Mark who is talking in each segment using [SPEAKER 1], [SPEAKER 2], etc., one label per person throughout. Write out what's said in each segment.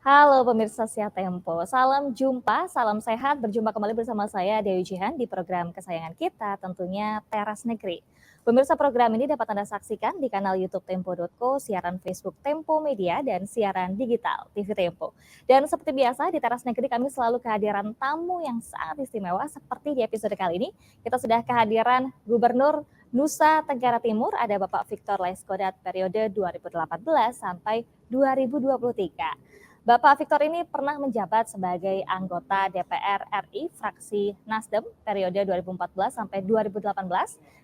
[SPEAKER 1] Halo pemirsa Sia Tempo, salam jumpa, salam sehat, berjumpa kembali bersama saya Dewi Jihan di program kesayangan kita, tentunya Teras Negeri. Pemirsa program ini dapat Anda saksikan di kanal YouTube Tempo.co, siaran Facebook Tempo Media, dan siaran digital TV Tempo. Dan seperti biasa di Teras Negeri kami selalu kehadiran tamu yang sangat istimewa seperti di episode kali ini. Kita sudah kehadiran Gubernur Nusa Tenggara Timur, ada Bapak Victor Laiskodat periode 2018 sampai 2023. Bapak Victor ini pernah menjabat sebagai anggota DPR RI fraksi Nasdem periode 2014 sampai 2018.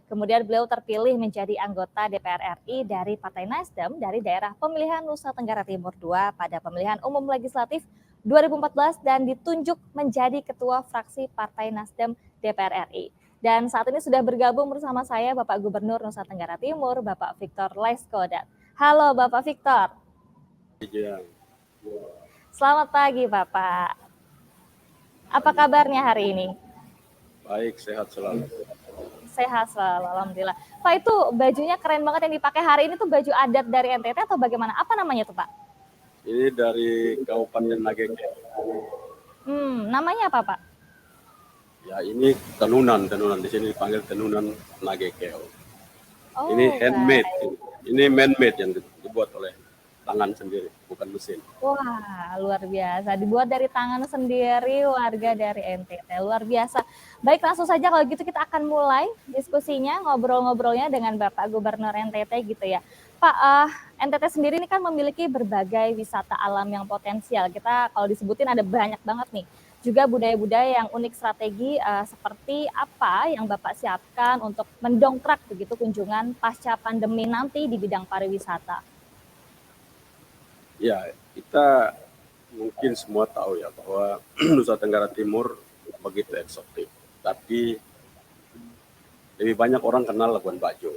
[SPEAKER 1] Kemudian beliau terpilih menjadi anggota DPR RI dari Partai Nasdem dari daerah pemilihan Nusa Tenggara Timur II pada pemilihan umum legislatif 2014 dan ditunjuk menjadi ketua fraksi Partai Nasdem DPR RI. Dan saat ini sudah bergabung bersama saya Bapak Gubernur Nusa Tenggara Timur, Bapak Victor Laiskodat. Halo Bapak Victor.
[SPEAKER 2] Iya.
[SPEAKER 1] Selamat pagi Bapak. Apa kabarnya hari ini?
[SPEAKER 2] Baik, sehat selalu.
[SPEAKER 1] Sehat selalu, alhamdulillah. Pak, itu bajunya keren banget yang dipakai hari ini tuh baju adat dari NTT atau bagaimana? Apa namanya tuh Pak?
[SPEAKER 2] Ini dari Kabupaten Nageke.
[SPEAKER 1] Namanya apa Pak?
[SPEAKER 2] Ya, ini tenunan di sini dipanggil tenunan Nageke.
[SPEAKER 1] Oh,
[SPEAKER 2] ini handmade,
[SPEAKER 1] baik.
[SPEAKER 2] ini man-made yang dibuat oleh tangan sendiri, bukan mesin.
[SPEAKER 1] Wah, luar biasa. Dibuat dari tangan sendiri warga dari NTT. Luar biasa. Baik, langsung saja kalau gitu kita akan mulai diskusinya, ngobrol-ngobrolnya dengan Bapak Gubernur NTT gitu ya. Pak, NTT sendiri ini kan memiliki berbagai wisata alam yang potensial. Kita kalau disebutin ada banyak banget nih. Juga budaya-budaya yang unik strategi seperti apa yang Bapak siapkan untuk mendongkrak begitu kunjungan pasca pandemi nanti di bidang pariwisata.
[SPEAKER 2] Ya, kita mungkin semua tahu ya bahwa Nusa Tenggara Timur begitu eksotik, tapi lebih banyak orang kenal Labuan Bajo.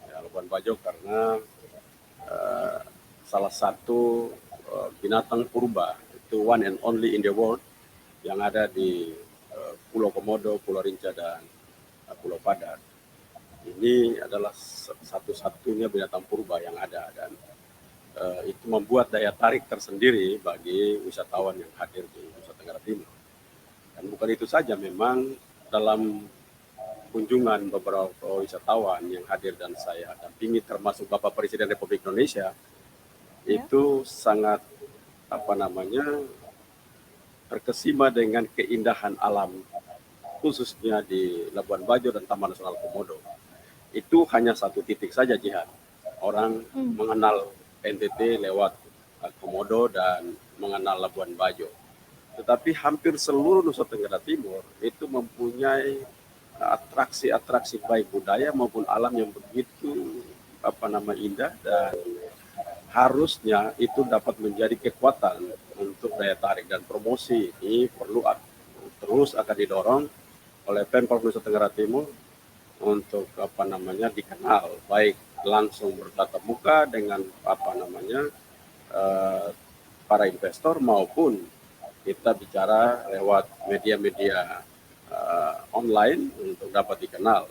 [SPEAKER 2] Ya, Labuan Bajo karena salah satu binatang purba, itu one and only in the world, yang ada di Pulau Komodo, Pulau Rinca, dan Pulau Padar. Ini adalah satu-satunya binatang purba yang ada, dan itu membuat daya tarik tersendiri bagi wisatawan yang hadir di Nusa Tenggara Timur. Dan bukan itu saja, memang dalam kunjungan beberapa wisatawan yang hadir dan saya dampingi, termasuk Bapak Presiden Republik Indonesia, itu sangat terkesima dengan keindahan alam, khususnya di Labuan Bajo dan Taman Nasional Komodo. Itu hanya satu titik saja, Jihan. Orang mengenal NTT lewat Komodo dan mengenal Labuan Bajo. Tetapi hampir seluruh Nusa Tenggara Timur itu mempunyai atraksi-atraksi baik budaya maupun alam yang begitu indah, dan harusnya itu dapat menjadi kekuatan untuk daya tarik dan promosi. Ini perlu terus akan didorong oleh Pemprov Nusa Tenggara Timur untuk dikenal baik langsung bertatap muka dengan para investor, maupun kita bicara lewat media-media online untuk dapat dikenal,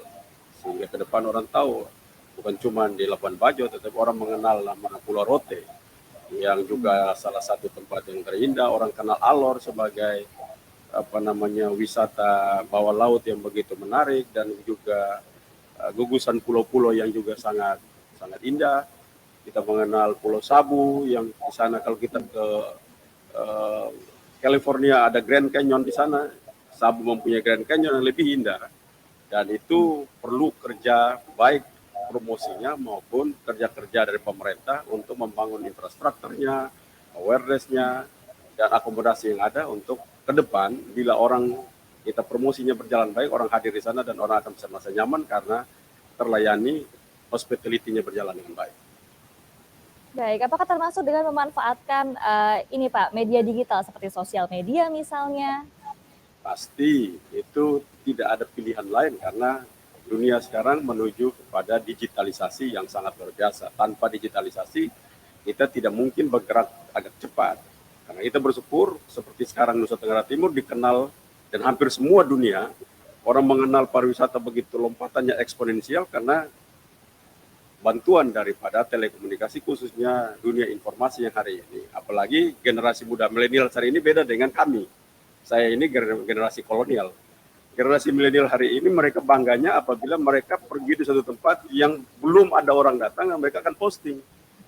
[SPEAKER 2] sehingga ke depan orang tahu bukan cuma di Labuan Bajo, tetapi orang mengenal nama Pulau Rote yang juga salah satu tempat yang terindah. Orang kenal Alor sebagai wisata bawah laut yang begitu menarik, dan juga gugusan pulau-pulau yang juga sangat indah. Kita mengenal Pulau Sabu yang di sana, kalau kita ke California ada Grand Canyon di sana, Sabu mempunyai Grand Canyon yang lebih indah, dan itu perlu kerja baik promosinya maupun kerja-kerja dari pemerintah untuk membangun infrastrukturnya, awareness-nya, dan akomodasi yang ada untuk ke depan. Bila orang kita promosinya berjalan baik, orang hadir di sana dan orang akan bisa merasa nyaman karena terlayani, hospitality-nya berjalan dengan baik.
[SPEAKER 1] Baik, apakah termasuk dengan memanfaatkan ini Pak, media digital seperti sosial media misalnya?
[SPEAKER 2] Pasti, itu tidak ada pilihan lain karena dunia sekarang menuju kepada digitalisasi yang sangat luar biasa. Tanpa digitalisasi, kita tidak mungkin bergerak agak cepat. Karena kita bersyukur seperti sekarang Nusa Tenggara Timur dikenal, dan hampir semua dunia orang mengenal pariwisata begitu lompatannya eksponensial, karena bantuan daripada telekomunikasi, khususnya dunia informasi yang hari ini. Apalagi generasi muda milenial hari ini beda dengan kami. Saya ini generasi kolonial. Generasi milenial hari ini mereka bangganya apabila mereka pergi di suatu tempat yang belum ada orang datang, mereka akan posting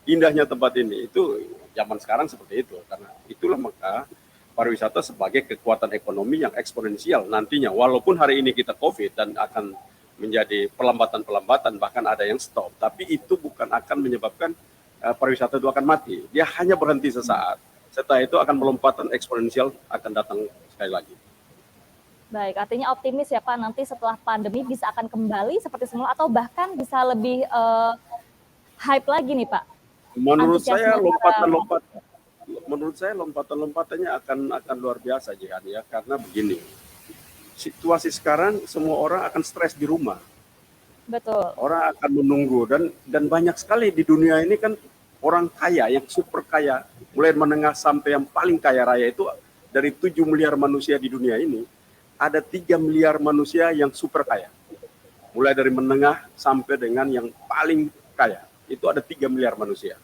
[SPEAKER 2] indahnya tempat ini. Itu zaman sekarang seperti itu. Karena itulah maka pariwisata sebagai kekuatan ekonomi yang eksponensial nantinya. Walaupun hari ini kita COVID dan akan menjadi pelambatan-pelambatan, bahkan ada yang stop. Tapi itu bukan akan menyebabkan pariwisata itu akan mati. Dia hanya berhenti sesaat. Setelah itu akan melompatan eksponensial akan datang sekali lagi.
[SPEAKER 1] Baik, artinya optimis ya Pak, nanti setelah pandemi bisa akan kembali seperti semula atau bahkan bisa lebih hype lagi nih Pak.
[SPEAKER 2] Menurut saya lompatan-lompatannya akan luar biasa Jihan ya, karena begini. Situasi sekarang semua orang akan stres di rumah.
[SPEAKER 1] Betul.
[SPEAKER 2] Orang akan menunggu dan banyak sekali di dunia ini kan orang kaya yang super kaya, mulai menengah sampai yang paling kaya raya itu dari 7 miliar manusia di dunia ini, ada 3 miliar manusia yang super kaya. Mulai dari menengah sampai dengan yang paling kaya. Itu ada 3 miliar manusia.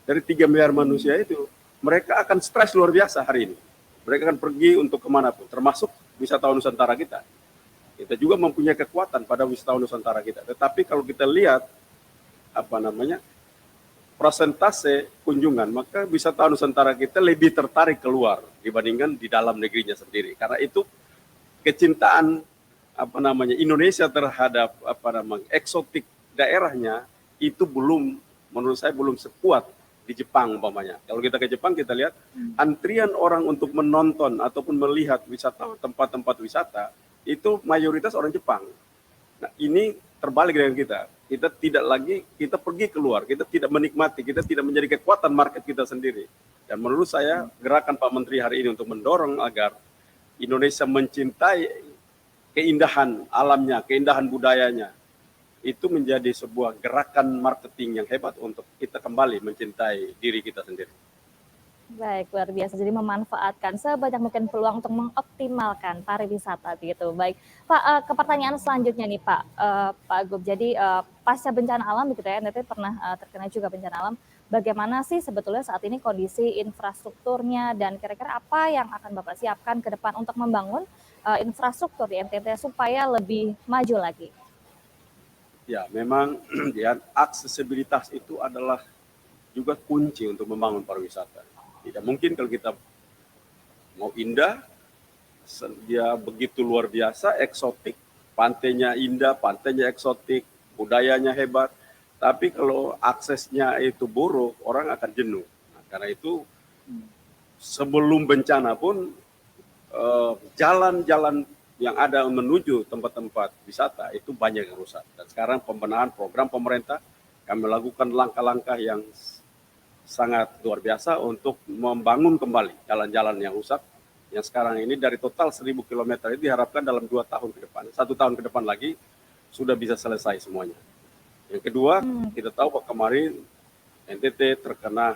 [SPEAKER 2] Dari 3 miliar manusia itu, mereka akan stres luar biasa hari ini. Mereka akan pergi untuk kemanapun, termasuk wisatawan Nusantara kita. Kita juga mempunyai kekuatan pada wisatawan Nusantara kita. Tetapi kalau kita lihat, persentase kunjungan, maka wisatawan Nusantara kita lebih tertarik keluar dibandingkan di dalam negerinya sendiri. Karena itu kecintaan Indonesia terhadap eksotik daerahnya itu menurut saya belum sekuat di Jepang umpamanya. Kalau kita ke Jepang kita lihat antrian orang untuk menonton ataupun melihat wisata tempat-tempat wisata itu mayoritas orang Jepang. Nah, ini terbalik dengan kita. Kita tidak lagi, kita pergi keluar, kita tidak menikmati, kita tidak menjadi kekuatan market kita sendiri. Dan menurut saya gerakan Pak Menteri hari ini untuk mendorong agar Indonesia mencintai keindahan alamnya, keindahan budayanya, itu menjadi sebuah gerakan marketing yang hebat untuk kita kembali mencintai diri kita sendiri.
[SPEAKER 1] Baik, luar biasa. Jadi memanfaatkan sebanyak mungkin peluang untuk mengoptimalkan pariwisata gitu. Baik, Pak, ke pertanyaan selanjutnya nih Pak, Pak Gub. Jadi pasca bencana alam gitu ya, NTT pernah terkena juga bencana alam. Bagaimana sih sebetulnya saat ini kondisi infrastrukturnya dan kira-kira apa yang akan Bapak siapkan ke depan untuk membangun infrastruktur di NTT supaya lebih maju lagi?
[SPEAKER 2] Ya, memang ya, aksesibilitas itu adalah juga kunci untuk membangun pariwisata. Tidak mungkin kalau kita mau indah, dia begitu luar biasa, eksotik, pantainya indah, pantainya eksotik, budayanya hebat, tapi kalau aksesnya itu buruk, orang akan jenuh. Nah, karena itu sebelum bencana pun jalan-jalan yang ada menuju tempat-tempat wisata itu banyak yang rusak. Dan sekarang pembenahan program pemerintah, kami lakukan langkah-langkah yang sangat luar biasa untuk membangun kembali jalan-jalan yang rusak. Yang sekarang ini dari total 1.000 km itu diharapkan dalam 2 tahun ke depan. 1 tahun ke depan lagi sudah bisa selesai semuanya. Yang kedua, kita tahu bahwa kemarin NTT terkena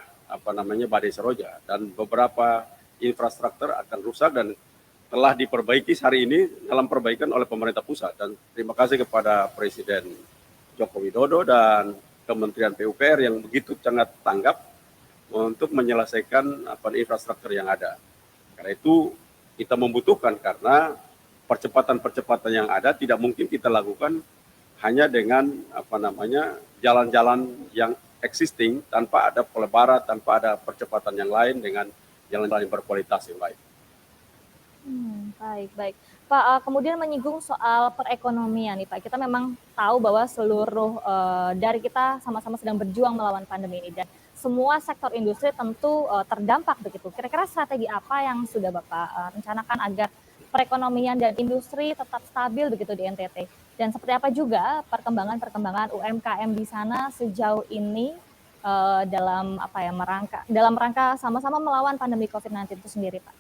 [SPEAKER 2] badai seroja dan beberapa infrastruktur akan rusak dan telah diperbaiki hari ini dalam perbaikan oleh pemerintah pusat. Dan terima kasih kepada Presiden Joko Widodo dan Kementerian PUPR yang begitu sangat tanggap untuk menyelesaikan infrastruktur yang ada. Karena itu kita membutuhkan, karena percepatan-percepatan yang ada tidak mungkin kita lakukan hanya dengan jalan-jalan yang existing tanpa ada pelebaran, tanpa ada percepatan yang lain dengan jalan-jalan yang berkualitas yang lain.
[SPEAKER 1] Baik. Pak, kemudian menyinggung soal perekonomian nih Pak. Kita memang tahu bahwa seluruh dari kita sama-sama sedang berjuang melawan pandemi ini dan semua sektor industri tentu terdampak begitu. Kira-kira strategi apa yang sudah Bapak rencanakan agar perekonomian dan industri tetap stabil begitu di NTT? Dan seperti apa juga perkembangan UMKM di sana sejauh ini dalam rangka sama-sama melawan pandemi COVID-19 itu sendiri Pak?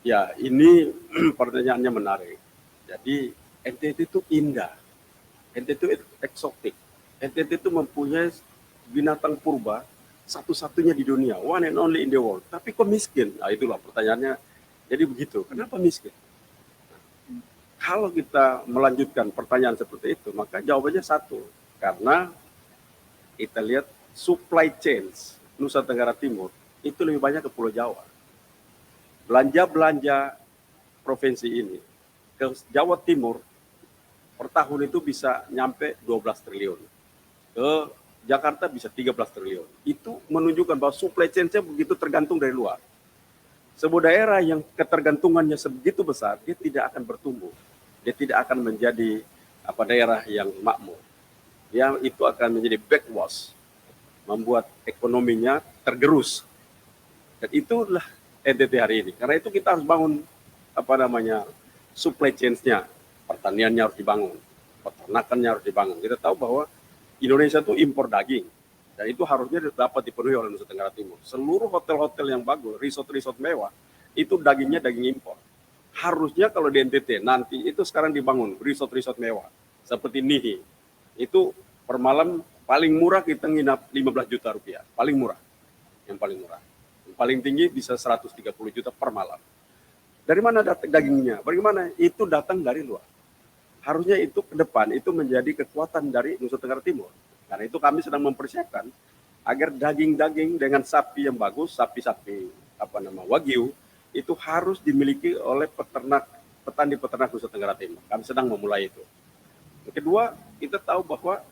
[SPEAKER 2] Ya, ini pertanyaannya menarik. Jadi NTT itu indah, NTT itu eksotik, NTT itu mempunyai binatang purba satu-satunya di dunia, one and only in the world. Tapi kok miskin? Nah, itulah pertanyaannya. Jadi begitu, kenapa miskin? Kalau kita melanjutkan pertanyaan seperti itu, maka jawabannya satu. Karena kita lihat supply chains Nusa Tenggara Timur itu lebih banyak ke Pulau Jawa. Belanja provinsi ini ke Jawa Timur per tahun itu bisa nyampe 12 triliun. Ke Jakarta bisa 13 triliun. Itu menunjukkan bahwa supply chain-nya begitu tergantung dari luar. Sebuah daerah yang ketergantungannya sebegitu besar, dia tidak akan bertumbuh. Dia tidak akan menjadi daerah yang makmur. Dia itu akan menjadi backwash, membuat ekonominya tergerus. Dan itulah NTT hari ini. Karena itu kita harus bangun supply chain-nya. Pertaniannya harus dibangun, peternakannya harus dibangun. Kita tahu bahwa Indonesia itu impor daging, dan itu harusnya dapat dipenuhi oleh Nusa Tenggara Timur. Seluruh hotel-hotel yang bagus, resort-resort mewah, itu dagingnya daging impor. Harusnya kalau di NTT nanti itu sekarang dibangun resort-resort mewah, seperti Nihi. Itu per malam paling murah kita nginap 15 juta rupiah, paling murah, yang paling murah. Yang paling tinggi bisa 130 juta per malam. Dari mana dagingnya? Bagaimana? Itu datang dari luar. Harusnya itu ke depan itu menjadi kekuatan dari Nusa Tenggara Timur. Karena itu kami sedang mempersiapkan agar daging-daging dengan sapi yang bagus, sapi-sapi Wagyu, itu harus dimiliki oleh petani-peternak Nusa Tenggara Timur. Kami sedang memulai itu. Yang kedua, kita tahu bahwa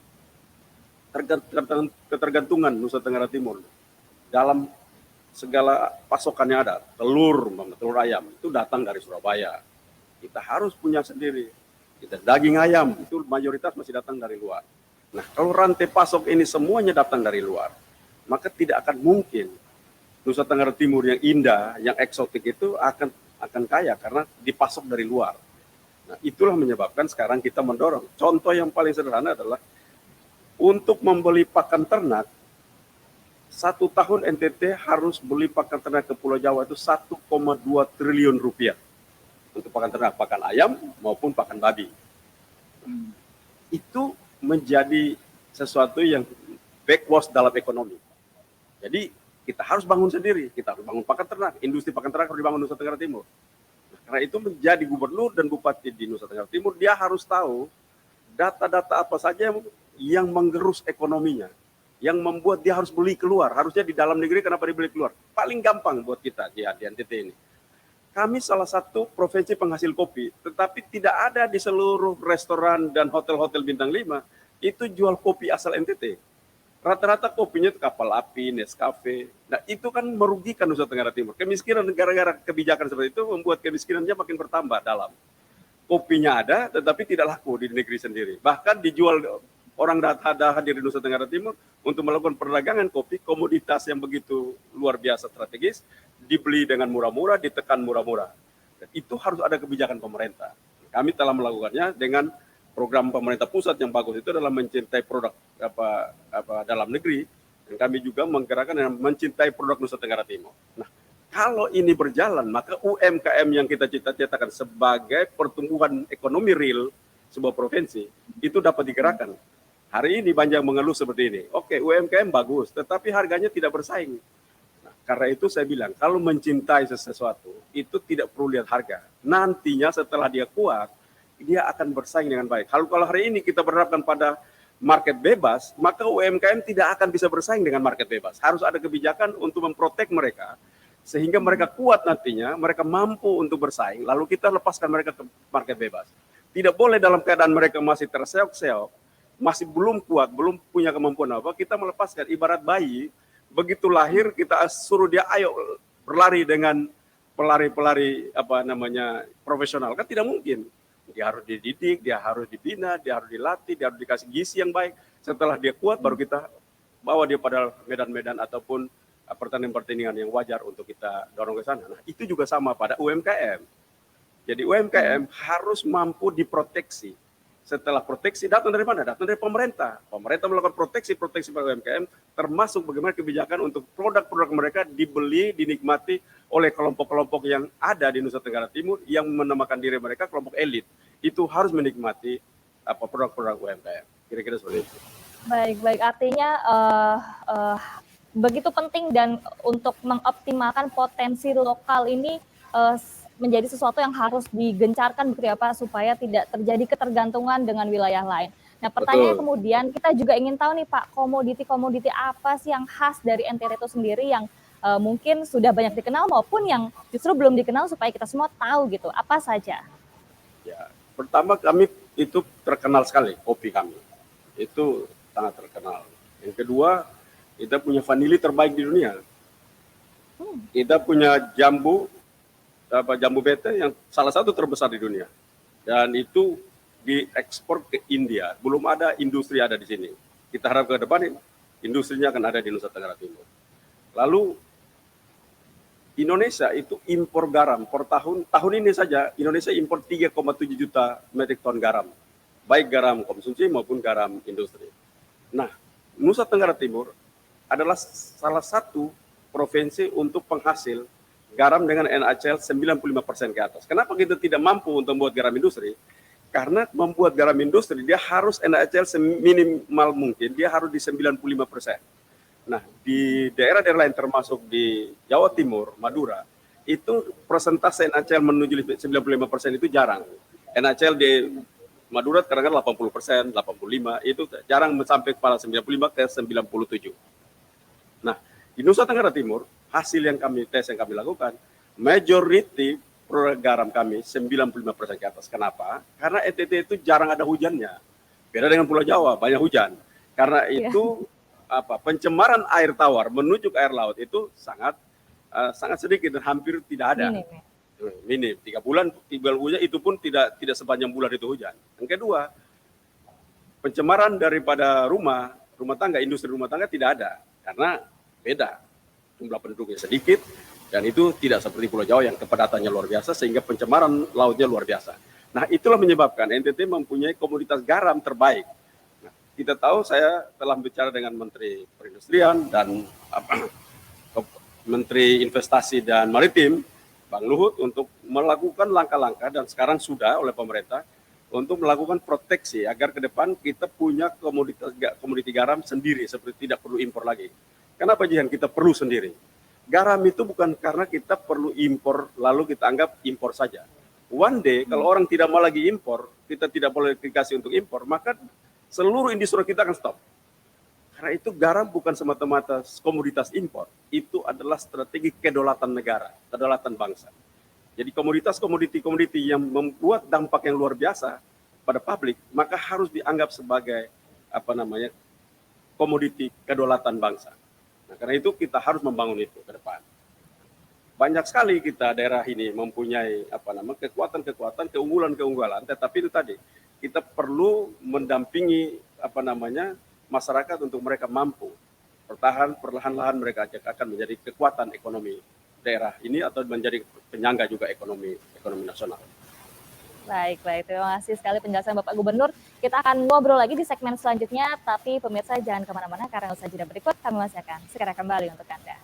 [SPEAKER 2] ketergantungan Nusa Tenggara Timur dalam segala pasokan yang ada, telur ayam itu datang dari Surabaya. Kita harus punya sendiri. Daging ayam itu mayoritas masih datang dari luar. Nah, kalau rantai pasok ini semuanya datang dari luar, maka tidak akan mungkin Nusa Tenggara Timur yang indah, yang eksotik itu akan kaya karena dipasok dari luar. Nah, itulah menyebabkan sekarang kita mendorong. Contoh yang paling sederhana adalah untuk membeli pakan ternak, 1 tahun NTT harus beli pakan ternak ke Pulau Jawa itu 1,2 triliun rupiah. Untuk pakan ternak, pakan ayam maupun pakan babi. Itu menjadi sesuatu yang backwash dalam ekonomi. Jadi kita harus bangun sendiri, kita harus bangun pakan ternak, industri pakan ternak harus dibangun Nusa Tenggara Timur. Nah, karena itu menjadi gubernur dan bupati di Nusa Tenggara Timur, dia harus tahu data-data apa saja yang menggerus ekonominya, yang membuat dia harus beli keluar. Harusnya di dalam negeri, kenapa dibeli keluar? Paling gampang buat kita di NTT ini. Kami salah satu provinsi penghasil kopi, tetapi tidak ada di seluruh restoran dan hotel-hotel bintang 5 itu jual kopi asal NTT. Rata-rata kopinya itu kapal api, Nescafe. Nah, itu kan merugikan Nusa Tenggara Timur. Kemiskinan gara-gara kebijakan seperti itu membuat kemiskinannya makin bertambah dalam. Kopinya ada, tetapi tidak laku di negeri sendiri. Bahkan dijual orang hadir di Nusa Tenggara Timur untuk melakukan perdagangan kopi, komoditas yang begitu luar biasa strategis, dibeli dengan murah-murah, ditekan murah-murah. Dan itu harus ada kebijakan pemerintah. Kami telah melakukannya dengan program pemerintah pusat yang bagus itu adalah mencintai produk dalam negeri, dan kami juga menggerakkan dengan mencintai produk Nusa Tenggara Timur. Nah, kalau ini berjalan, maka UMKM yang kita cita-citakan sebagai pertumbuhan ekonomi real sebuah provinsi itu dapat digerakkan. Hari ini banyak mengeluh seperti ini. Oke, UMKM bagus, tetapi harganya tidak bersaing. Nah, karena itu saya bilang, kalau mencintai sesuatu, itu tidak perlu lihat harga. Nantinya setelah dia kuat, dia akan bersaing dengan baik. Kalau hari ini kita berharapkan pada market bebas, maka UMKM tidak akan bisa bersaing dengan market bebas. Harus ada kebijakan untuk memprotek mereka, sehingga mereka kuat nantinya, mereka mampu untuk bersaing, lalu kita lepaskan mereka ke market bebas. Tidak boleh dalam keadaan mereka masih terseok-seok, masih belum kuat, belum punya kemampuan apa, kita melepaskan. Ibarat bayi, begitu lahir kita suruh dia ayo berlari dengan pelari-pelari profesional, kan tidak mungkin. Dia harus dididik, dia harus dibina, dia harus dilatih, dia harus dikasih gizi yang baik. Setelah dia kuat, baru kita bawa dia pada medan-medan ataupun pertandingan-pertandingan yang wajar untuk kita dorong ke sana. Nah, itu juga sama pada UMKM. Jadi UMKM harus mampu diproteksi. Setelah proteksi datang dari mana? Datang dari pemerintah. Pemerintah melakukan proteksi pada UMKM, termasuk bagaimana kebijakan untuk produk-produk mereka dibeli, dinikmati oleh kelompok-kelompok yang ada di Nusa Tenggara Timur yang menamakan diri mereka kelompok elit. Itu harus menikmati produk-produk UMKM. Kira-kira seperti itu.
[SPEAKER 1] Baik. Artinya begitu penting dan untuk mengoptimalkan potensi lokal ini menjadi sesuatu yang harus digencarkan begitu ya Pak, supaya tidak terjadi ketergantungan dengan wilayah lain. Nah, pertanyaannya
[SPEAKER 2] Betul.
[SPEAKER 1] kemudian kita juga ingin tahu nih Pak, komoditi-komoditi apa sih yang khas dari NTT itu sendiri yang mungkin sudah banyak dikenal maupun yang justru belum dikenal supaya kita semua tahu gitu, apa saja?
[SPEAKER 2] Ya, pertama kami itu terkenal sekali kopi kami. Itu sangat terkenal. Yang kedua, kita punya vanili terbaik di dunia. Kita punya jambu bete yang salah satu terbesar di dunia. Dan itu diekspor ke India. Belum ada industri ada di sini. Kita harap ke depan industrinya akan ada di Nusa Tenggara Timur. Lalu Indonesia itu impor garam per tahun ini saja Indonesia impor 3,7 juta metrik ton garam, baik garam konsumsi maupun garam industri. Nah, Nusa Tenggara Timur adalah salah satu provinsi untuk penghasil garam dengan NaCl 95% ke atas. Kenapa kita tidak mampu untuk membuat garam industri? Karena membuat garam industri dia harus NaCl seminimal mungkin, dia harus di 95%. Nah, di daerah-daerah lain termasuk di Jawa Timur, Madura, itu persentase NaCl menuju 95% itu jarang. NaCl di Madura kadang-kadang 80%, 85%, itu jarang sampai pada 95 ke 97. Nah, di Nusa Tenggara Timur, hasil yang kami lakukan, majority produk garam kami 95% ke atas. Kenapa? Karena NTT itu jarang ada hujannya. Beda dengan Pulau Jawa, banyak hujan. Karena itu pencemaran air tawar menuju ke air laut itu sangat sedikit dan hampir tidak ada. Minim. 3 bulan hujan itu pun tidak sepanjang bulan itu hujan. Yang kedua, pencemaran daripada rumah tangga, industri rumah tangga tidak ada karena beda. Jumlah penduduknya sedikit dan itu tidak seperti Pulau Jawa yang kepadatannya luar biasa sehingga pencemaran lautnya luar biasa. Nah, itulah menyebabkan NTT mempunyai komoditas garam terbaik. Kita tahu saya telah bicara dengan Menteri Perindustrian dan Menteri Investasi dan Maritim, Bang Luhut, untuk melakukan langkah-langkah dan sekarang sudah oleh pemerintah untuk melakukan proteksi agar ke depan kita punya komoditi garam sendiri seperti tidak perlu impor lagi. Kenapa Jihan kita perlu sendiri? Garam itu bukan karena kita perlu impor lalu kita anggap impor saja. One day kalau orang tidak mau lagi impor, kita tidak boleh dikasih untuk impor, maka seluruh industri kita akan stop. Karena itu garam bukan semata-mata komoditas impor, itu adalah strategi kedaulatan negara, kedaulatan bangsa. Jadi komoditi yang membuat dampak yang luar biasa pada publik, maka harus dianggap sebagai komoditi kedaulatan bangsa. Nah, karena itu kita harus membangun itu ke depan. Banyak sekali kita daerah ini mempunyai kekuatan, keunggulan, tetapi itu tadi kita perlu mendampingi masyarakat untuk mereka mampu perlahan-lahan mereka akan menjadi kekuatan ekonomi daerah ini atau menjadi penyangga juga ekonomi nasional.
[SPEAKER 1] Baik, terima kasih sekali penjelasan Bapak Gubernur. Kita akan ngobrol lagi di segmen selanjutnya, tapi pemirsa jangan kemana-mana karena usaha jeda berikut kami masih akan segera kembali untuk Anda.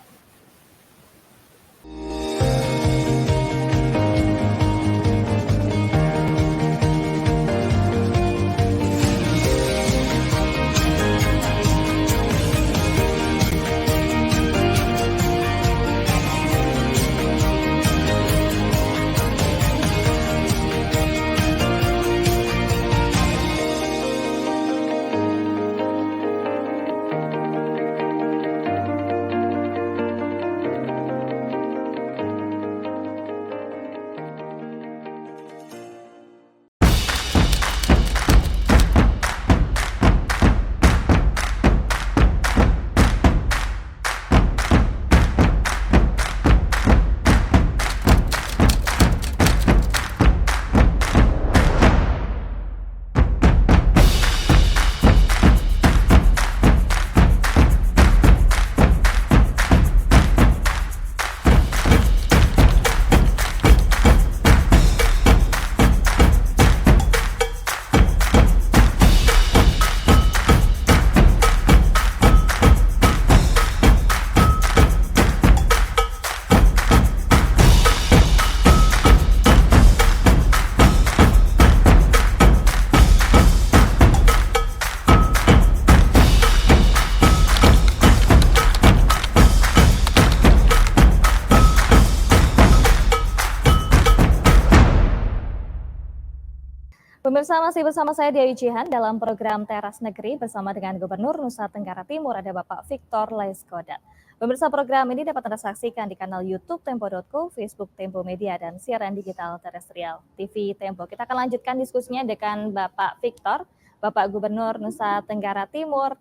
[SPEAKER 1] Pemirsa masih bersama saya Dewi Jihan dalam program Teras Negeri bersama dengan Gubernur Nusa Tenggara Timur ada Bapak Victor Laiskodat. Pemirsa program ini dapat Anda saksikan di kanal YouTube Tempo.co, Facebook Tempo Media, dan siaran digital terestrial TV Tempo. Kita akan lanjutkan diskusinya dengan Bapak Victor, Bapak Gubernur Nusa Tenggara Timur.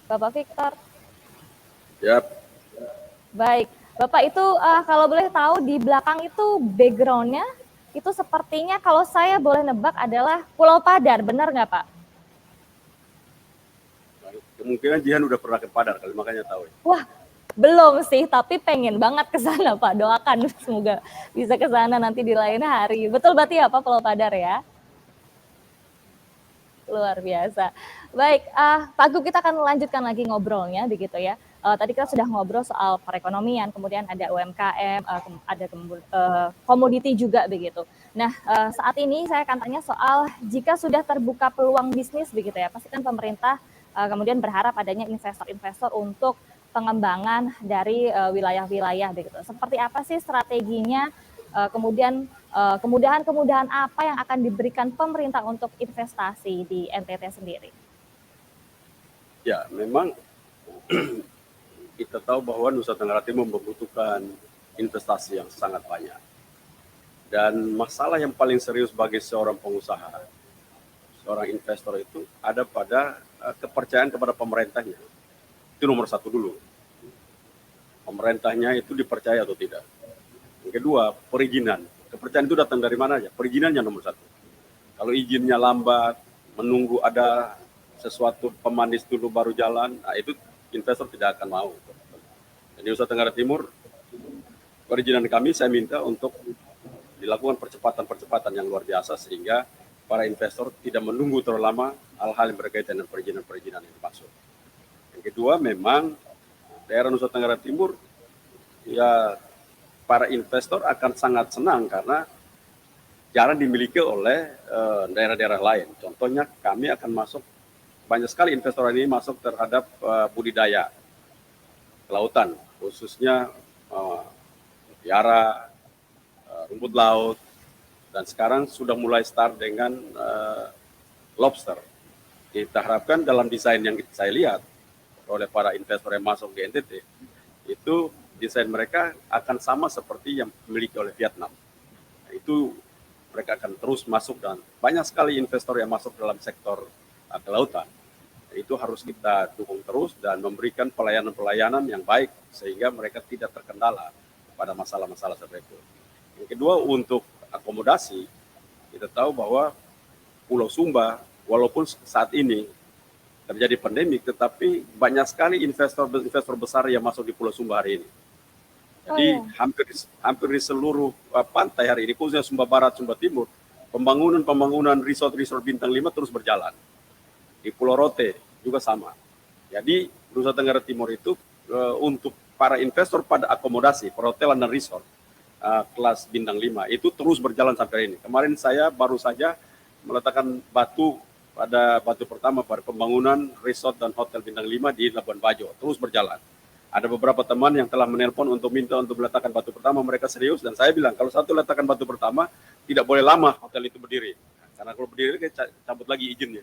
[SPEAKER 1] Bapak Victor.
[SPEAKER 2] Yap.
[SPEAKER 1] Baik, Bapak itu kalau boleh tahu di belakang itu background-nya itu sepertinya kalau saya boleh nebak adalah Pulau Padar, benar nggak Pak?
[SPEAKER 2] Kemungkinan Jihan udah pernah ke Padar kali, makanya tahu.
[SPEAKER 1] Wah, belum sih, tapi pengen banget ke sana Pak. Doakan semoga bisa ke sana nanti di lain hari. Betul berarti ya Pak, Pulau Padar ya? Luar biasa. Baik, Pak Gub, kita akan lanjutkan lagi ngobrolnya begitu ya. Tadi kita sudah ngobrol soal perekonomian, kemudian ada UMKM, ada komoditi juga begitu. Nah, saat ini saya akan tanya soal jika sudah terbuka peluang bisnis begitu ya, pastikan pemerintah kemudian berharap adanya investor-investor untuk pengembangan dari wilayah-wilayah begitu. Seperti apa sih strateginya? Kemudian kemudahan-kemudahan apa yang akan diberikan pemerintah untuk investasi di NTT sendiri?
[SPEAKER 2] Ya, memang kita tahu bahwa Nusa Tenggara Timur membutuhkan investasi yang sangat banyak. Dan masalah yang paling serius bagi seorang pengusaha, seorang investor itu ada pada kepercayaan kepada pemerintahnya. Itu nomor satu dulu. Pemerintahnya itu dipercaya atau tidak. Yang kedua, perizinan. Kepercayaan itu datang dari mana aja? Perizinannya nomor satu. Kalau izinnya lambat, menunggu ada sesuatu pemanis dulu baru jalan, nah itu investor tidak akan mau. Di Nusa Tenggara Timur, perizinan kami saya minta untuk dilakukan percepatan yang luar biasa sehingga para investor tidak menunggu terlalu lama hal-hal yang berkaitan dengan perizinan yang dimaksud. Yang kedua, memang daerah Nusa Tenggara Timur, ya para investor akan sangat senang karena jarang dimiliki oleh daerah-daerah lain. Contohnya kami akan masuk, banyak sekali investor ini masuk terhadap budidaya kelautan, khususnya mutiara, rumput laut, dan sekarang sudah mulai start dengan lobster. Kita harapkan dalam desain yang saya lihat oleh para investor yang masuk di NTT, itu desain mereka akan sama seperti yang dimiliki oleh Vietnam. Nah, itu mereka akan terus masuk dan banyak sekali investor yang masuk dalam sektor kelautan. Itu harus kita dukung terus dan memberikan pelayanan-pelayanan yang baik sehingga mereka tidak terkendala pada masalah-masalah seperti itu. Yang kedua, untuk akomodasi, kita tahu bahwa Pulau Sumba, walaupun saat ini terjadi pandemi, tetapi banyak sekali investor besar yang masuk di Pulau Sumba hari ini. Jadi hampir di seluruh pantai hari ini, khususnya Sumba Barat, Sumba Timur, pembangunan resort bintang 5 terus berjalan. Di Pulau Rote juga sama. Jadi Nusa Tenggara Timur itu untuk para investor pada akomodasi, perhotelan dan resort kelas bintang 5 itu terus berjalan sampai ini. Kemarin saya baru saja meletakkan batu pertama pada pembangunan resort dan hotel bintang 5 di Labuan Bajo, terus berjalan. Ada beberapa teman yang telah menelpon untuk minta untuk meletakkan batu pertama, mereka serius, dan saya bilang kalau satu letakkan batu pertama tidak boleh lama hotel itu berdiri, karena kalau berdiri kita cabut lagi izinnya.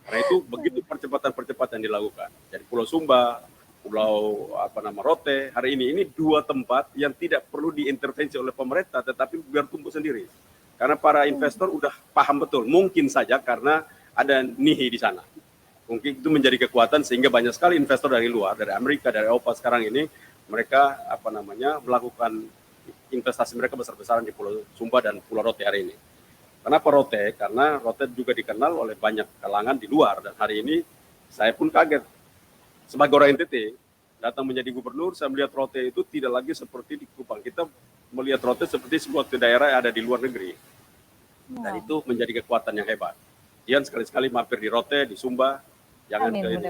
[SPEAKER 2] Karena itu begitu percepatan dilakukan. Jadi Pulau Sumba, Pulau Rote hari ini dua tempat yang tidak perlu diintervensi oleh pemerintah, tetapi biar tumbuh sendiri. Karena para investor udah paham betul, mungkin saja karena ada NIHI di sana. Mungkin itu menjadi kekuatan sehingga banyak sekali investor dari luar, dari Amerika, dari Eropa sekarang ini mereka melakukan investasi mereka besar-besaran di Pulau Sumba dan Pulau Rote hari ini. Kenapa Rote? Karena Rote juga dikenal oleh banyak kalangan di luar, dan hari ini saya pun kaget sebagai orang NTT datang menjadi gubernur, saya melihat Rote itu tidak lagi seperti di Kupang. Kita melihat Rote seperti sebuah daerah yang ada di luar negeri, dan itu menjadi kekuatan yang hebat. Jangan sekali-sekali mampir di Rote, di Sumba, jangan ke ini.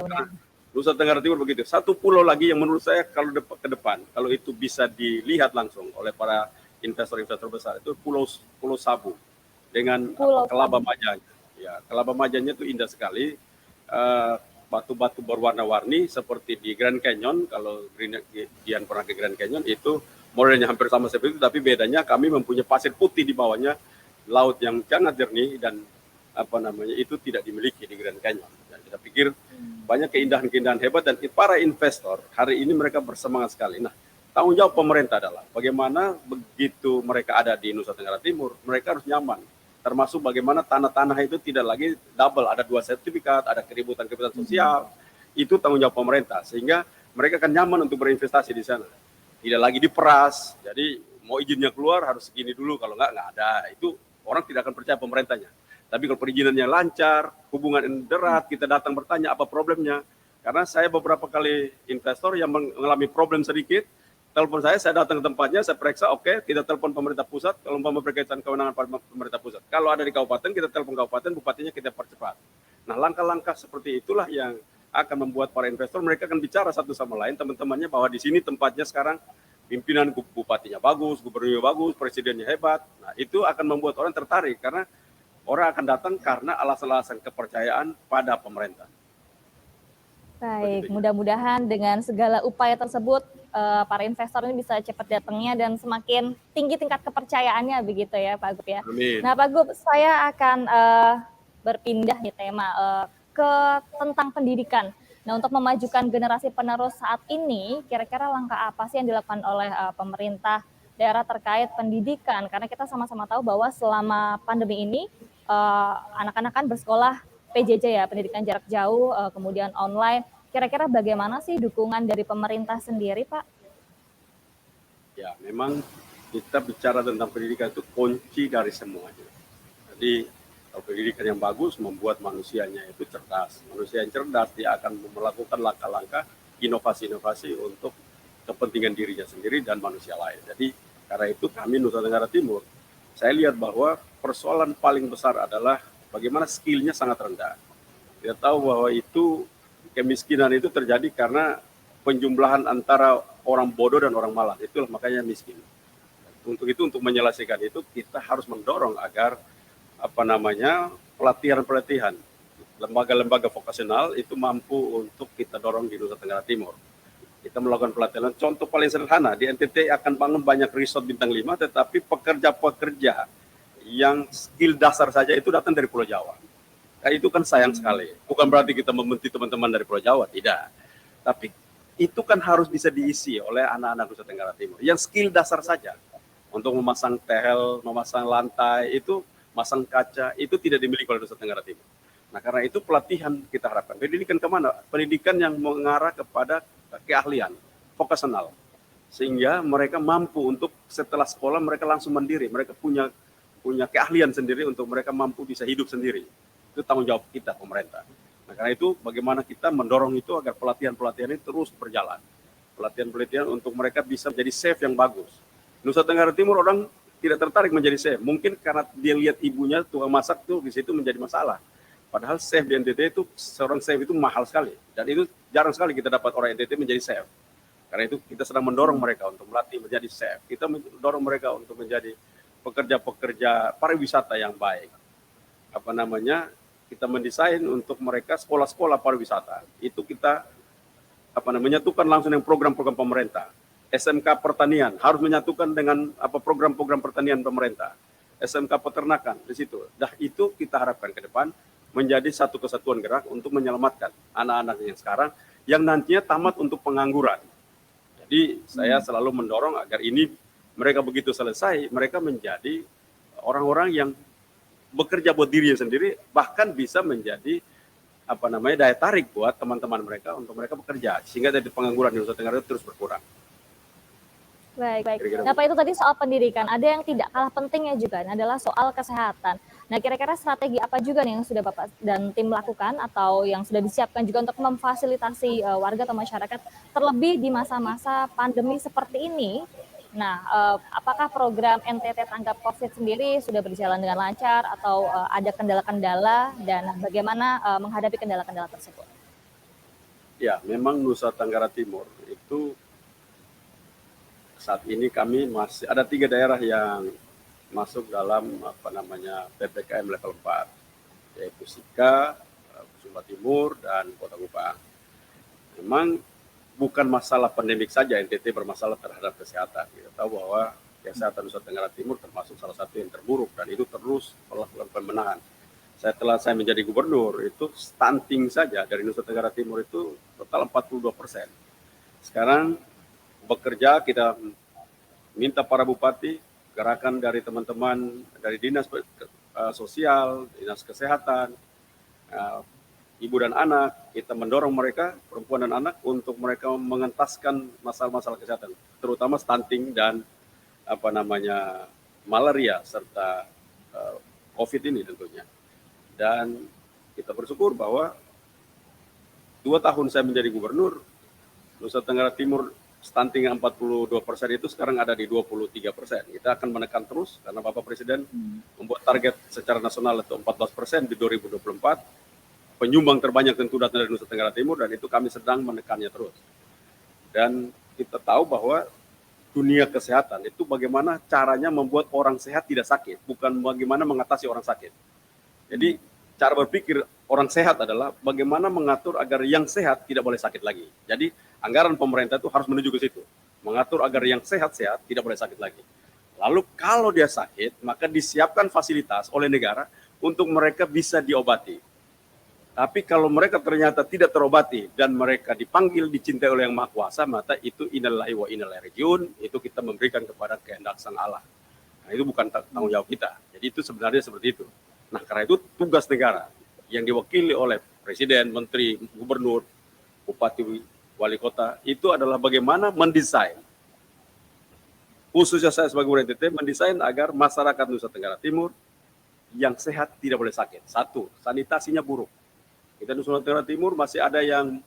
[SPEAKER 2] Nusa Tenggara Timur begitu. Satu pulau lagi yang menurut saya kalau ke depan, kalau itu bisa dilihat langsung oleh para investor-investor besar, itu Pulau Sabu dengan kelaba majanya. Ya, kelaba majanya itu indah sekali. Batu-batu berwarna-warni seperti di Grand Canyon. Kalau Dian pernah ke Grand Canyon, itu modelnya hampir sama seperti itu, tapi bedanya kami mempunyai pasir putih di bawahnya, laut yang sangat jernih, dan itu tidak dimiliki di Grand Canyon. Dan kita pikir banyak keindahan-keindahan hebat dan para investor hari ini mereka bersemangat sekali. Nah, tanggung jawab pemerintah adalah bagaimana begitu mereka ada di Nusa Tenggara Timur, mereka harus nyaman. Termasuk bagaimana tanah-tanah itu tidak lagi double, ada 2 sertifikat, ada keributan-keributan sosial. Itu tanggung jawab pemerintah, sehingga mereka akan nyaman untuk berinvestasi di sana. Tidak lagi diperas, jadi mau izinnya keluar harus segini dulu, kalau nggak ada. Itu orang tidak akan percaya pemerintahnya. Tapi kalau perizinannya lancar, hubungan derat, kita datang bertanya apa problemnya. Karena saya beberapa kali investor yang mengalami problem sedikit, telepon saya datang ke tempatnya, saya periksa, oke, kita telepon pemerintah pusat, kalau mau berkaitan kewenangan pemerintah pusat. Kalau ada di kabupaten, kita telepon kabupaten, bupatinya kita percepat. Nah, langkah-langkah seperti itulah yang akan membuat para investor, mereka akan bicara satu sama lain, teman-temannya, bahwa di sini tempatnya sekarang, pimpinan bupatinya bagus, gubernurnya bagus, presidennya hebat. Nah, itu akan membuat orang tertarik, karena orang akan datang karena alasan-alasan kepercayaan pada pemerintah.
[SPEAKER 1] Baik, mudah-mudahan dengan segala upaya tersebut para investor ini bisa cepat datangnya dan semakin tinggi tingkat kepercayaannya begitu ya Pak Gub ya.
[SPEAKER 2] Amin.
[SPEAKER 1] Nah Pak Gub, saya akan berpindah nih tema ke tentang pendidikan. Nah untuk memajukan generasi penerus saat ini, kira-kira langkah apa sih yang dilakukan oleh pemerintah daerah terkait pendidikan? Karena kita sama-sama tahu bahwa selama pandemi ini anak-anak kan bersekolah PJJ ya, pendidikan jarak jauh, kemudian online. Kira-kira bagaimana sih dukungan dari pemerintah sendiri, Pak?
[SPEAKER 2] Ya, memang kita bicara tentang pendidikan itu kunci dari semuanya. Jadi, kalau pendidikan yang bagus membuat manusianya itu cerdas. Manusia yang cerdas, dia akan melakukan langkah-langkah inovasi-inovasi untuk kepentingan dirinya sendiri dan manusia lain. Jadi, karena itu kami Nusa Tenggara Timur, saya lihat bahwa persoalan paling besar adalah bagaimana skillnya sangat rendah. Kita tahu bahwa itu kemiskinan itu terjadi karena penjumlahan antara orang bodoh dan orang malas. Itulah makanya miskin. Untuk itu, untuk menyelesaikan itu, kita harus mendorong agar pelatihan-pelatihan lembaga-lembaga vokasional itu mampu untuk kita dorong di Nusa Tenggara Timur. Kita melakukan pelatihan. Contoh paling sederhana, di NTT akan bangun banyak resort bintang 5, tetapi pekerja-pekerja yang skill dasar saja itu datang dari Pulau Jawa. Nah, itu kan sayang sekali. Bukan berarti kita membenci teman-teman dari Pulau Jawa, tidak. Tapi itu kan harus bisa diisi oleh anak-anak Nusa Tenggara Timur. Yang skill dasar saja. Untuk memasang tehel, memasang lantai, itu masang kaca, itu tidak dimiliki oleh Nusa Tenggara Timur. Nah, karena itu pelatihan kita harapkan. Pendidikan kemana? Pendidikan yang mengarah kepada keahlian, vokasional. Sehingga mereka mampu untuk setelah sekolah mereka langsung mandiri. Mereka punya keahlian sendiri untuk mereka mampu bisa hidup sendiri. Itu tanggung jawab kita, pemerintah. Nah, karena itu bagaimana kita mendorong itu agar pelatihan-pelatihan ini terus berjalan. Pelatihan-pelatihan untuk mereka bisa menjadi chef yang bagus. Nusa Tenggara Timur orang tidak tertarik menjadi chef. Mungkin karena dia lihat ibunya tukang masak tuh di situ menjadi masalah. Padahal chef di NTT itu, seorang chef itu mahal sekali. Dan itu jarang sekali kita dapat orang NTT menjadi chef. Karena itu kita sedang mendorong mereka untuk melatih menjadi chef. Kita mendorong mereka untuk menjadi pekerja-pekerja pariwisata yang baik. Kita mendesain untuk mereka sekolah-sekolah pariwisata. Itu kita menyatukan langsung dengan program-program pemerintah. SMK pertanian harus menyatukan dengan program-program pertanian pemerintah. SMK peternakan di situ. Dah itu kita harapkan ke depan menjadi satu kesatuan gerak untuk menyelamatkan anak-anak yang sekarang yang nantinya tamat untuk pengangguran. Jadi saya selalu mendorong agar ini mereka begitu selesai, mereka menjadi orang-orang yang bekerja buat dirinya sendiri, bahkan bisa menjadi daya tarik buat teman-teman mereka untuk mereka bekerja, sehingga dari pengangguran di Nusa Tenggara terus berkurang.
[SPEAKER 1] Baik. Nah, Pak, itu tadi soal pendidikan. Ada yang tidak kalah pentingnya juga adalah soal kesehatan. Nah, kira-kira strategi apa juga nih yang sudah Bapak dan tim lakukan atau yang sudah disiapkan juga untuk memfasilitasi warga atau masyarakat terlebih di masa-masa pandemi seperti ini? Nah, apakah program NTT Tanggap COVID sendiri sudah berjalan dengan lancar atau ada kendala-kendala dan bagaimana menghadapi kendala-kendala tersebut?
[SPEAKER 2] Ya, memang Nusa Tenggara Timur itu saat ini kami masih ada 3 daerah yang masuk dalam PPKM level 4, yaitu Sika, Sumba Timur, dan Kota Kupang. Memang bukan masalah pandemik saja NTT bermasalah terhadap kesehatan. Kita tahu bahwa kesehatan Nusa Tenggara Timur termasuk salah satu yang terburuk dan itu terus melakukan pembenahan. setelah saya menjadi gubernur itu stunting saja dari Nusa Tenggara Timur itu total 42%. Sekarang bekerja, kita minta para bupati, gerakan dari teman-teman dari dinas sosial, dinas kesehatan, ibu dan anak, kita mendorong mereka, perempuan dan anak, untuk mereka mengentaskan masalah-masalah kesehatan, terutama stunting dan malaria serta COVID ini tentunya. Dan kita bersyukur bahwa 2 tahun saya menjadi gubernur, Nusa Tenggara Timur stunting 42% itu sekarang ada di 23%. Kita akan menekan terus karena Bapak Presiden membuat target secara nasional itu 14% di 2024. Penyumbang terbanyak tentu datang dari Nusa Tenggara Timur, dan itu kami sedang menekannya terus. Dan kita tahu bahwa dunia kesehatan itu bagaimana caranya membuat orang sehat tidak sakit, bukan bagaimana mengatasi orang sakit. Jadi cara berpikir orang sehat adalah bagaimana mengatur agar yang sehat tidak boleh sakit lagi. Jadi anggaran pemerintah itu harus menuju ke situ, mengatur agar yang sehat-sehat tidak boleh sakit lagi. Lalu kalau dia sakit, maka disiapkan fasilitas oleh negara untuk mereka bisa diobati. Tapi kalau mereka ternyata tidak terobati dan mereka dipanggil, dicintai oleh Yang Maha Kuasa, maka itu innalillahi wa inna ilaihi rajiun, itu kita memberikan kepada kehendak Sang Allah. Nah, itu bukan tanggung jawab kita. Jadi itu sebenarnya seperti itu. Nah, karena itu tugas negara yang diwakili oleh presiden, menteri, gubernur, bupati, wali kota, itu adalah bagaimana mendesain, khususnya saya sebagai gubernur NTT, mendesain agar masyarakat Nusa Tenggara Timur yang sehat tidak boleh sakit. 1, sanitasinya buruk. Kita Nusa Tenggara Timur masih ada yang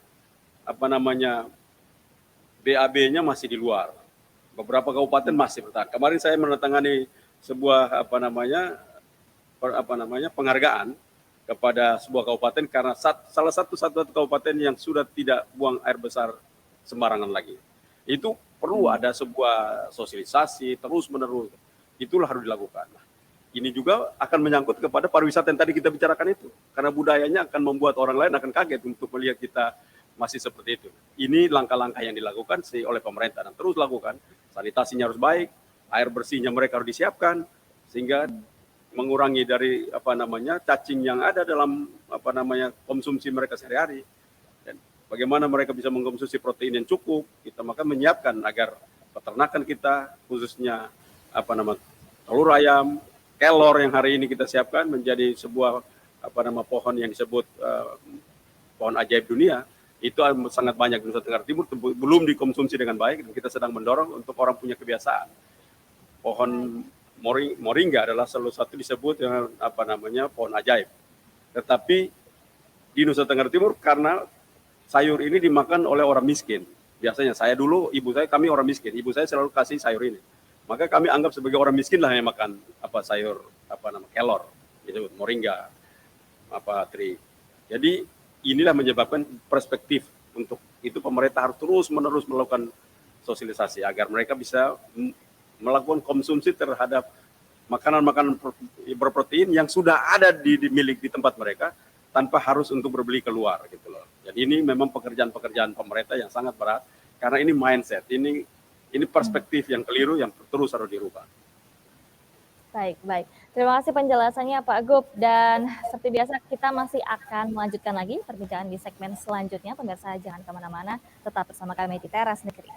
[SPEAKER 2] BAB-nya masih di luar. Beberapa kabupaten masih bertahan. Kemarin saya menandatangani sebuah penghargaan kepada sebuah kabupaten karena salah satu kabupaten yang sudah tidak buang air besar sembarangan lagi. Itu perlu ada sebuah sosialisasi terus-menerus. Itulah harus dilakukan. Nah, ini juga akan menyangkut kepada pariwisata yang tadi kita bicarakan itu. Karena budayanya akan membuat orang lain akan kaget untuk melihat kita masih seperti itu. Ini langkah-langkah yang dilakukan oleh pemerintah dan terus lakukan. Sanitasinya harus baik, air bersihnya mereka harus disiapkan, sehingga mengurangi dari cacing yang ada dalam konsumsi mereka sehari-hari. Dan bagaimana mereka bisa mengkonsumsi protein yang cukup, kita maka menyiapkan agar peternakan kita, khususnya telur ayam, kelor yang hari ini kita siapkan menjadi sebuah pohon yang disebut pohon ajaib dunia. Itu sangat banyak di Nusa Tenggara Timur, belum dikonsumsi dengan baik, dan kita sedang mendorong untuk orang punya kebiasaan. Pohon moringa adalah salah satu disebut dengan pohon ajaib. Tetapi di Nusa Tenggara Timur karena sayur ini dimakan oleh orang miskin. Biasanya kami orang miskin, ibu saya selalu kasih sayur ini. Maka kami anggap sebagai orang miskin lah yang makan sayur kelor, disebut moringa, tri. Jadi inilah menyebabkan perspektif untuk itu pemerintah harus terus-menerus melakukan sosialisasi agar mereka bisa melakukan konsumsi terhadap makanan-makanan berprotein yang sudah ada di tempat mereka tanpa harus untuk berbeli keluar gitu loh. Jadi ini memang pekerjaan pemerintah yang sangat berat karena ini mindset, ini perspektif yang keliru yang terus harus dirubah.
[SPEAKER 1] Baik. Terima kasih penjelasannya Pak Gub, dan seperti biasa kita masih akan melanjutkan lagi perbincangan di segmen selanjutnya. Pemirsa jangan kemana-mana, tetap bersama kami di Teras Negeri.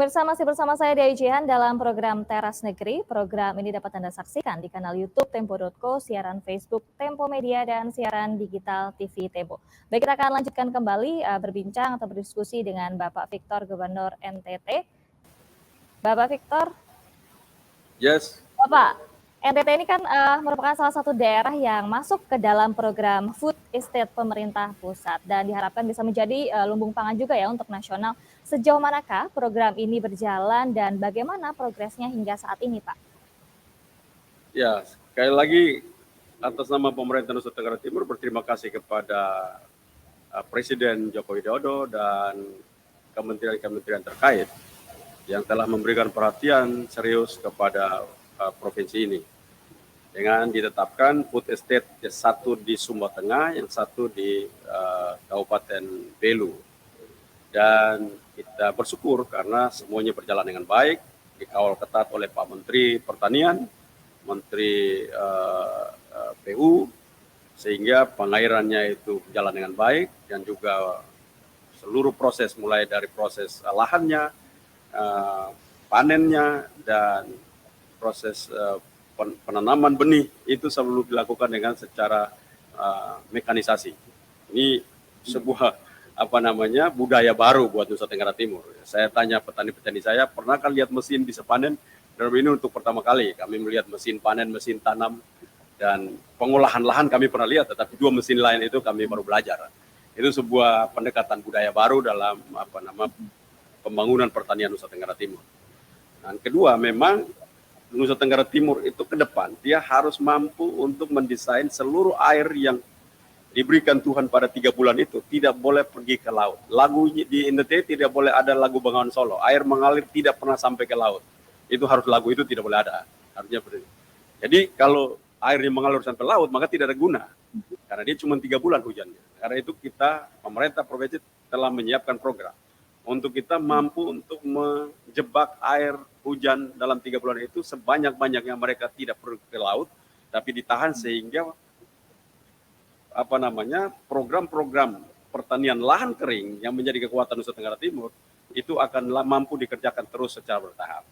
[SPEAKER 1] Pemirsa masih bersama saya Dea Jihan dalam program Teras Negeri. Program ini dapat Anda saksikan di kanal YouTube Tempo.co, siaran Facebook Tempo Media, dan siaran digital TV Tempo. Baik, kita akan lanjutkan kembali berbincang atau berdiskusi dengan Bapak Victor, Gubernur NTT. Bapak Victor.
[SPEAKER 2] Yes.
[SPEAKER 1] Bapak, NTT ini kan merupakan salah satu daerah yang masuk ke dalam program Food Estate pemerintah pusat dan diharapkan bisa menjadi lumbung pangan juga ya untuk nasional. Sejauh manakah program ini berjalan dan bagaimana progresnya hingga saat ini, Pak?
[SPEAKER 2] Ya, sekali lagi atas nama pemerintah Nusa Tenggara Timur berterima kasih kepada Presiden Joko Widodo dan kementerian-kementerian terkait yang telah memberikan perhatian serius kepada provinsi ini. Dengan ditetapkan food estate satu di Sumba Tengah, yang satu di Kabupaten Belu. Dan kita bersyukur karena semuanya berjalan dengan baik, dikawal ketat oleh Pak Menteri Pertanian, Menteri PU, sehingga pengairannya itu berjalan dengan baik dan juga seluruh proses mulai dari proses lahannya, panennya, dan proses penanaman benih itu selalu dilakukan dengan secara mekanisasi. Ini sebuah budaya baru buat Nusa Tenggara Timur. Saya tanya petani-petani saya, pernahkah lihat mesin bisa panen? Dan ini untuk pertama kali kami melihat mesin panen, mesin tanam, dan pengolahan lahan kami pernah lihat, tetapi dua mesin lain itu kami baru belajar. Itu sebuah pendekatan budaya baru dalam pembangunan pertanian Nusa Tenggara Timur. Dan kedua, memang Nusa Tenggara Timur itu ke depan dia harus mampu untuk mendesain seluruh air yang diberikan Tuhan pada 3 bulan itu tidak boleh pergi ke laut. Lagu di NTT tidak boleh ada lagu Bengawan Solo. Air mengalir tidak pernah sampai ke laut. Itu harus lagu itu tidak boleh ada. Harusnya seperti itu. Jadi kalau airnya mengalir sampai laut maka tidak ada guna. Karena dia cuma 3 bulan hujannya. Karena itu kita, pemerintah provinsi telah menyiapkan program untuk kita mampu untuk menjebak air hujan dalam 3 bulan itu sebanyak-banyaknya mereka tidak perlu ke laut, tapi ditahan sehingga program-program pertanian lahan kering yang menjadi kekuatan Nusa Tenggara Timur itu akan mampu dikerjakan terus secara bertahap.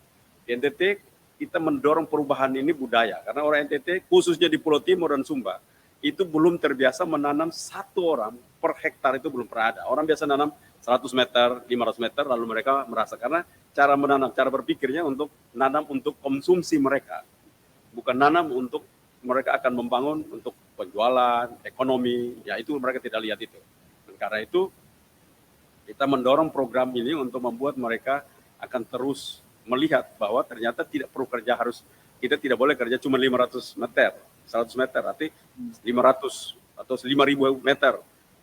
[SPEAKER 2] Di NTT kita mendorong perubahan ini budaya karena orang NTT khususnya di Pulau Timur dan Sumba itu belum terbiasa menanam 1 orang per hektar, itu belum pernah ada. Orang biasa nanam 100 meter, 500 meter, lalu mereka merasa karena cara menanam, cara berpikirnya untuk nanam untuk konsumsi mereka, bukan nanam untuk mereka akan membangun untuk penjualan, ekonomi, ya itu mereka tidak lihat itu. Dan karena itu kita mendorong program ini untuk membuat mereka akan terus melihat bahwa ternyata tidak perlu kerja kita tidak boleh kerja cuma 500 meter, 100 meter, arti 500 atau 5.000 meter.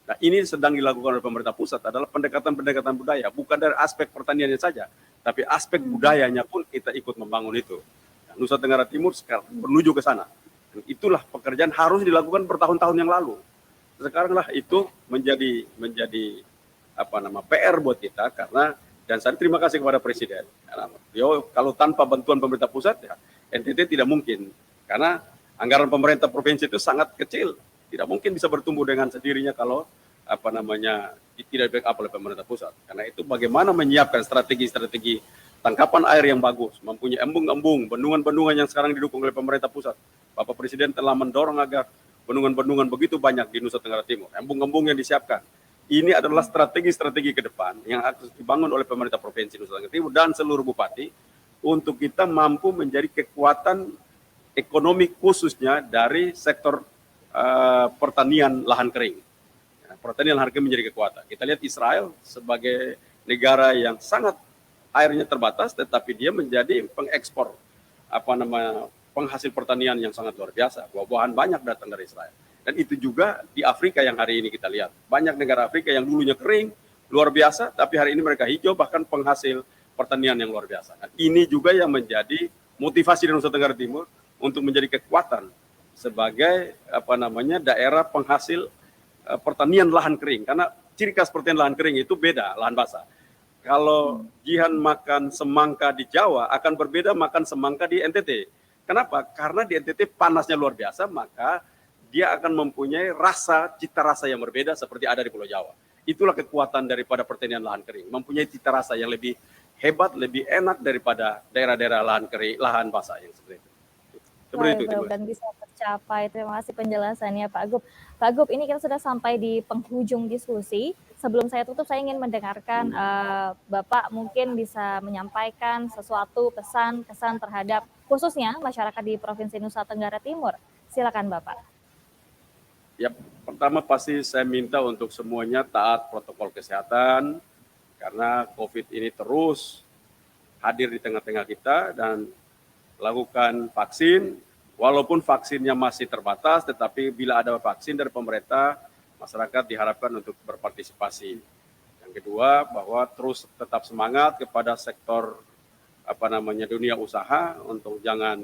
[SPEAKER 2] Nah ini sedang dilakukan oleh pemerintah pusat adalah pendekatan-pendekatan budaya, bukan dari aspek pertaniannya saja, tapi aspek budayanya pun kita ikut membangun itu. Nah, Nusa Tenggara Timur sekarang menuju ke sana. Dan itulah pekerjaan harus dilakukan bertahun-tahun yang lalu. Sekarang lah itu menjadi PR buat kita karena, dan saya terima kasih kepada Presiden. Karena kalau tanpa bantuan pemerintah pusat ya NTT tidak mungkin karena anggaran pemerintah provinsi itu sangat kecil, tidak mungkin bisa bertumbuh dengan sendirinya kalau tidak backup oleh pemerintah pusat. Karena itu bagaimana menyiapkan strategi-strategi tangkapan air yang bagus, mempunyai embung-embung, bendungan-bendungan yang sekarang didukung oleh pemerintah pusat. Bapak Presiden telah mendorong agar bendungan-bendungan begitu banyak di Nusa Tenggara Timur, embung-embung yang disiapkan. Ini adalah strategi-strategi ke depan yang harus dibangun oleh pemerintah provinsi Nusa Tenggara Timur dan seluruh bupati untuk kita mampu menjadi kekuatan ekonomi khususnya dari sektor pertanian lahan kering. Pertanian lahan kering menjadi kekuatan. Kita lihat Israel sebagai negara yang sangat airnya terbatas, tetapi dia menjadi pengekspor penghasil pertanian yang sangat luar biasa. Buah-buahan banyak datang dari Israel. Dan itu juga di Afrika yang hari ini kita lihat. Banyak negara Afrika yang dulunya kering, luar biasa, tapi hari ini mereka hijau, bahkan penghasil pertanian yang luar biasa. Nah, ini juga yang menjadi motivasi di Nusa Tenggara Timur untuk menjadi kekuatan sebagai daerah penghasil pertanian lahan kering. Karena ciri khas pertanian lahan kering itu beda lahan basah. Kalau Jihan makan semangka di Jawa akan berbeda makan semangka di NTT. Kenapa? Karena di NTT panasnya luar biasa, maka dia akan mempunyai cita rasa yang berbeda seperti ada di Pulau Jawa. Itulah kekuatan daripada pertanian lahan kering, mempunyai cita rasa yang lebih hebat, lebih enak daripada daerah-daerah lahan kering, lahan basah yang seperti itu. Seperti itu.
[SPEAKER 1] Dan bisa tercapai. Terima kasih penjelasannya Pak Agup. Pak Agup, ini kita sudah sampai di penghujung diskusi. Sebelum saya tutup, saya ingin mendengarkan Bapak mungkin bisa menyampaikan sesuatu pesan-kesan terhadap khususnya masyarakat di Provinsi Nusa Tenggara Timur. Silakan Bapak.
[SPEAKER 2] Ya, pertama pasti saya minta untuk semuanya taat protokol kesehatan karena COVID ini terus hadir di tengah-tengah kita, dan lakukan vaksin. Walaupun vaksinnya masih terbatas, tetapi bila ada vaksin dari pemerintah, masyarakat diharapkan untuk berpartisipasi. Yang kedua, bahwa terus tetap semangat kepada sektor dunia usaha untuk jangan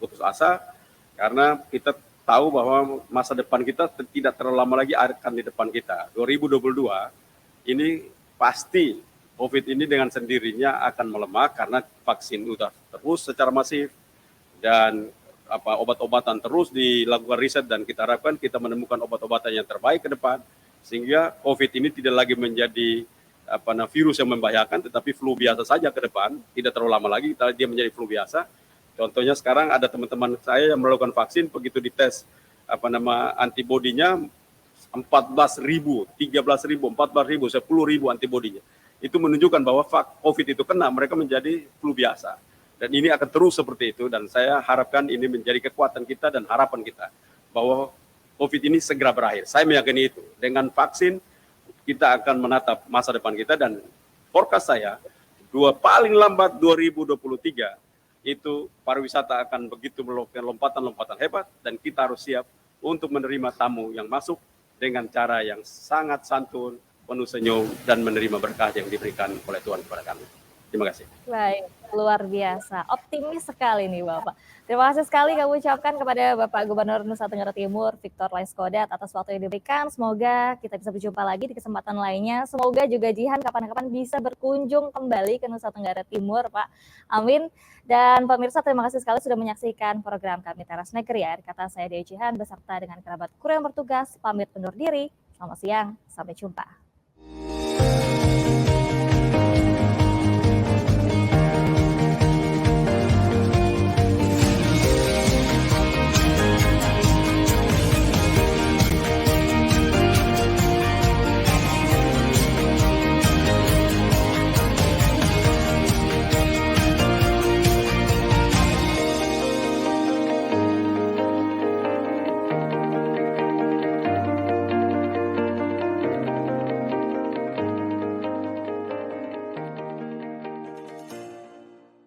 [SPEAKER 2] putus asa, karena kita tahu bahwa masa depan kita tidak terlalu lama lagi akan di depan kita. 2022 ini pasti COVID ini dengan sendirinya akan melemah karena vaksin sudah terus secara masif, dan obat-obatan terus dilakukan riset, dan kita harapkan kita menemukan obat-obatan yang terbaik ke depan sehingga COVID ini tidak lagi menjadi virus yang membahayakan, tetapi flu biasa saja ke depan, tidak terlalu lama lagi dia menjadi flu biasa. Contohnya sekarang ada teman-teman saya yang melakukan vaksin, begitu dites antibodinya 14.000, 13.000, 14.000, 10.000 antibodinya. Itu menunjukkan bahwa COVID itu kena, mereka menjadi flu biasa. Dan ini akan terus seperti itu, dan saya harapkan ini menjadi kekuatan kita dan harapan kita bahwa COVID ini segera berakhir. Saya meyakini itu. Dengan vaksin kita akan menatap masa depan kita, dan forecast saya paling lambat 2023 itu pariwisata akan begitu melakukan lompatan-lompatan hebat, dan kita harus siap untuk menerima tamu yang masuk dengan cara yang sangat santun, penuh senyum, dan menerima berkah yang diberikan oleh Tuhan kepada kami. Terima kasih.
[SPEAKER 1] Baik, luar biasa. Optimis sekali nih Bapak. Terima kasih sekali kami ucapkan kepada Bapak Gubernur Nusa Tenggara Timur, Victor Laiskodat, atas waktu yang diberikan. Semoga kita bisa berjumpa lagi di kesempatan lainnya. Semoga juga Jihan kapan-kapan bisa berkunjung kembali ke Nusa Tenggara Timur, Pak. Amin. Dan pemirsa, terima kasih sekali sudah menyaksikan program kami Teras Negeri. Akhir kata saya Dewi Jihan beserta dengan kerabat kru yang bertugas pamit undur diri. Selamat siang, sampai jumpa.